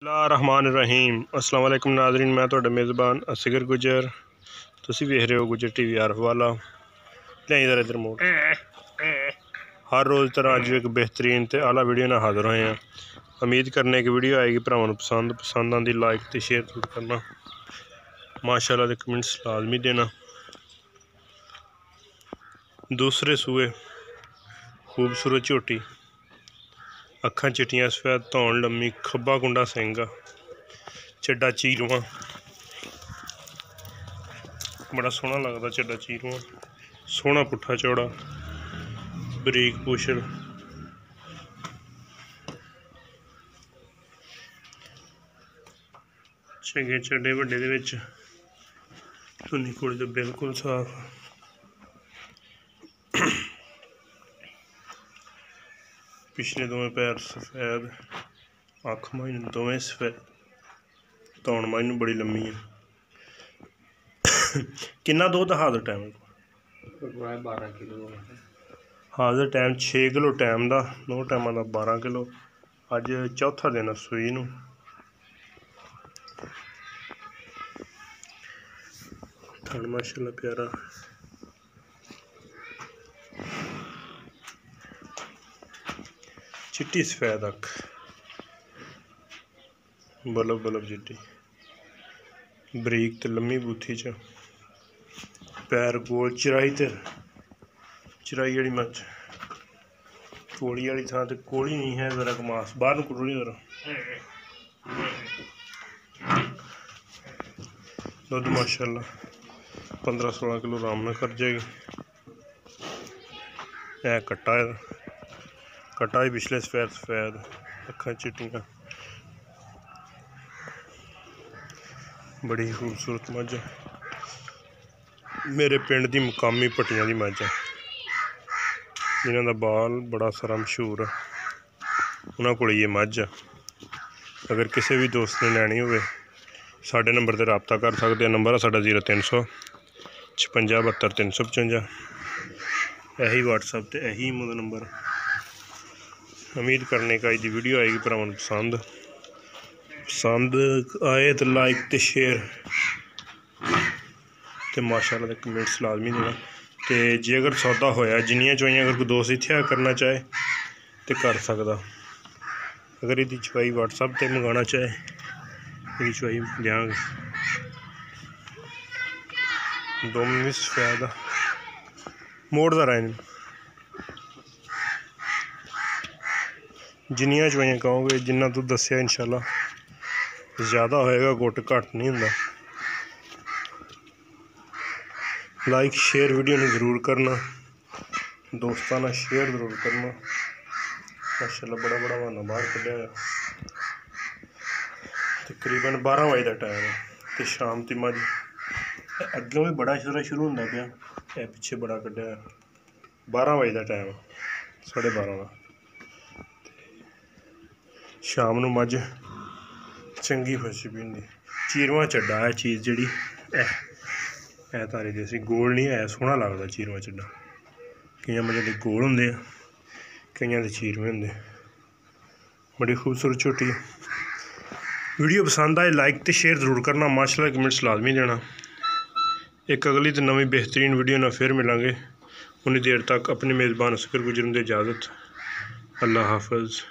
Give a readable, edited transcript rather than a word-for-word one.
रहमान अस्सलाम वालेकुम नाज़रीन, मैं तुहाडा मेज़बान असगर गुजर। तुसीं वेख रहे हो गुजर टीवी आर वाला। इधर मोड़ हर रोज़ तरह अज एक बेहतरीन ते आला वीडियो ना हाज़र होए हैं। उम्मीद करने की वीडियो आएगी भरावां पसंद आंदी लाइक तो शेयर जरूर करना, माशाअल्लाह दे कमेंट्स लाजमी देना। दूसरे सूए खूबसूरत झोटी, अखां चिट्टियां सफेद धौन लम्मी, खब्बा कुंडा सिंगा, चड्डा चीरुआ, बड़ा सोहना लगता चड्डा चीरुआ, सोहना पुट्ठा चौड़ा, बरीक पुछल, चंगे चड्डे वड्डे दे विच धुनी कुड़ी तो बिल्कुल साफ। पिछले दोवें पैर सफेद, अख माइन दोवें सफेद, धौन माइन बड़ी लम्मी है। किन्ना दुध हाजर टाइम 12 किलो हाजर टाइम 6 किलो टाइम का, दो टाइमां का 12 किलो। अज चौथा दिन सूई नूं। थन माशाअल्लाह प्यारा, चिट्टी सफेद अख, बलब बलब चिट्टी, बरीक ते लम्मी बूथी च, पैर गोल, चराई वाली मच, कोली वाली थां ते कोली नहीं है, जरा कमास बाहर नूं कुड़ी जरा। दुध माशाअल्लाह 15-16 किलो आराम नाल कर जाएगी। है कट्टा है, कट्टा ही पिछले सफेद सफेद, अखां चिट्टियां, बड़ी खूबसूरत मझ है। मेरे पिंड दी मुकामी पट्टियां दी मझ है, जिन्हां दा बाल बड़ा सारा मशहूर है, उन्हां कोल ये मझ है। अगर किसी भी दोस्त ने लैनी होवे साडे नंबर पर रबता कर सकते हैं। नंबर है साडा 0300 56 72 355। यही व्हाट्सएप ते यही इमो दा नंबर। उम्मीद करने का अज दी वीडियो आएगी भरावां नूं पसंद आए तो लाइक तो शेयर तो माशाअल्लाह दे कमेंट्स लाजमी देना। तो जे अगर सौदा होया जिन्नियां चवाइयां अगर कोई दोस्त इत्थे करना चाहे तो कर सकदा। अगर इसकी चवाई व्हाट्सएप पर मंगाना चाहे इसकी चवाई देंगे। दो मिनट सफेद मोड़दा रहा, जिन्नियां चवाइयां कहोगे जिन्ना तू दसिया इंशाल्लाह ज़्यादा होएगा, गुट घट नहीं होंदा। लाइक शेयर वीडियो ने जरूर करना, दोस्तों ने शेयर जरूर करना। माशाअल्लाह बड़ा बड़ा बहाना बाहर कढ़िया है। तकरीबन 12 बजे का टाइम है तो शाम की मझ अगे भी बड़ा शुरू होंदा पाया, पिछे बड़ा कढ़िया है। 12 बजे का टाइम, 12:30 का। शाम नूं मझ चंगी खुशी भी होंगी। चीरवा चड्डा है चीज़ जी है तारी देसी, गोल नहीं है, सोहना लगता चीरवा चड्डा। कई मझां दे गोल होंदे, कई दे चीरवे होंदे। बड़ी खूबसूरत झोटी। वीडियो पसंद आए लाइक तो शेयर जरूर करना, माशाअल्लाह कमेंट्स लाजमी देना। एक अगली तो नवी बेहतरीन वीडियो ना फिर मिलांगे। उन्नी देर तक अपने मेज़बान असगर गुजर दी इजाज़त। अल्लाह हाफिज़।